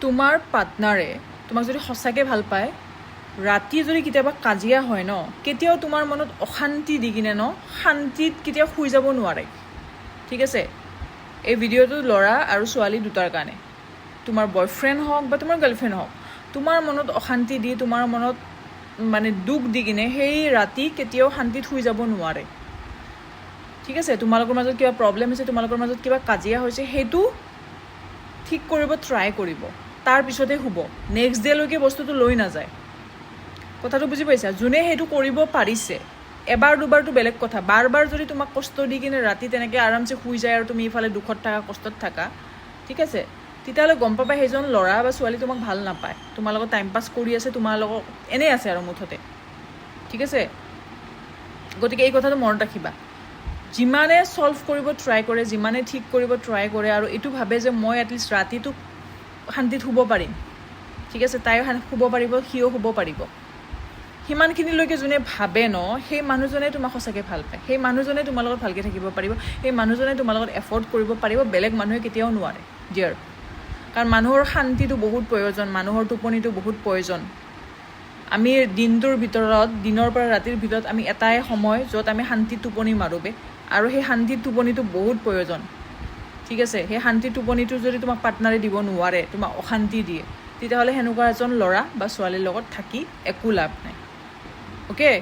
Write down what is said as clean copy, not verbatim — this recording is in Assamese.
তোমাৰ পাৰ্টনাৰে তোমাক যদি সঁচাকৈ ভাল পায়, ৰাতি যদি কেতিয়াবা কাজিয়া হয় ন, কেতিয়াও তোমাৰ মনত অশান্তি দি কিনে ন শান্তিত কেতিয়াও শুই যাব নোৱাৰে। ঠিক আছে, এই ভিডিঅ'টো ল'ৰা আৰু ছোৱালী দুটাৰ কাৰণে। তোমাৰ বয়ফ্ৰেণ্ড হওক বা তোমাৰ গাৰ্লফ্ৰেণ্ড হওক, তোমাৰ মনত অশান্তি দি, তোমাৰ মনত মানে দুখ দি কিনে সেই ৰাতি কেতিয়াও শান্তিত শুই যাব নোৱাৰে। ঠিক আছে, তোমালোকৰ মাজত কিবা প্ৰব্লেম হৈছে, তোমালোকৰ মাজত কিবা কাজিয়া হৈছে, সেইটো ঠিক কৰিব ট্ৰাই কৰিব, তাৰপিছতহে শুব। নেক্সট ডে'লৈকে বস্তুটো লৈ নাযায়। কথাটো বুজি পাইছা? যোনে সেইটো কৰিব পাৰিছে, এবাৰ দুবাৰটো বেলেগ কথা, বাৰ বাৰ যদি তোমাক কষ্ট দি কিনে ৰাতি তেনেকৈ আৰামছে শুই যায় আৰু তুমি ইফালে দুখত থাকা, কষ্টত থাকা, ঠিক আছে, তেতিয়াহ'লে গম পাবা সেইজন ল'ৰা বা ছোৱালী তোমাক ভাল নাপায়, তোমাৰ লগত টাইম পাছ কৰি আছে, তোমাৰ লগত এনেই আছে আৰু মুঠতে। ঠিক আছে, গতিকে এই কথাটো মনত ৰাখিবা। যিমানে ছল্ভ কৰিব ট্ৰাই কৰে, যিমানে ঠিক কৰিব ট্ৰাই কৰে আৰু এইটো ভাবে যে মই এটলিষ্ট ৰাতিটো শান্তিত শুব পাৰিম, ঠিক আছে, তাইও শুব পাৰিব, সিও শুব পাৰিব, সিমানখিনিলৈকে যোনে ভাবে ন, সেই মানুহজনে তোমাক সঁচাকৈ ভাল পায়। সেই মানুহজনে তোমাৰ লগত ভালকৈ থাকিব পাৰিব, সেই মানুহজনে তোমাৰ লগত এফৰ্ড কৰিব পাৰিব, বেলেগ মানুহে কেতিয়াও নোৱাৰে ডিয়াৰ। কাৰণ মানুহৰ শান্তিটো বহুত প্ৰয়োজন, মানুহৰ টোপনিটো বহুত প্ৰয়োজন। আমি দিনটোৰ ভিতৰত, দিনৰ পৰা ৰাতিৰ ভিতৰত আমি এটাই সময় য'ত আমি শান্তিত টোপনি মাৰোবে, আৰু সেই শান্তিৰ টোপনিটো বহুত প্ৰয়োজন। ঠিক আছে, সেই শান্তিৰ টোপনিটো যদি তোমাক পাৰ্টনাৰে দিব নোৱাৰে, তোমাক অশান্তি দিয়ে, তেতিয়াহ'লে সেনেকুৱা এজন ল'ৰা বা ছোৱালীৰ লগত থাকি একো লাভ নাই। অ'কে।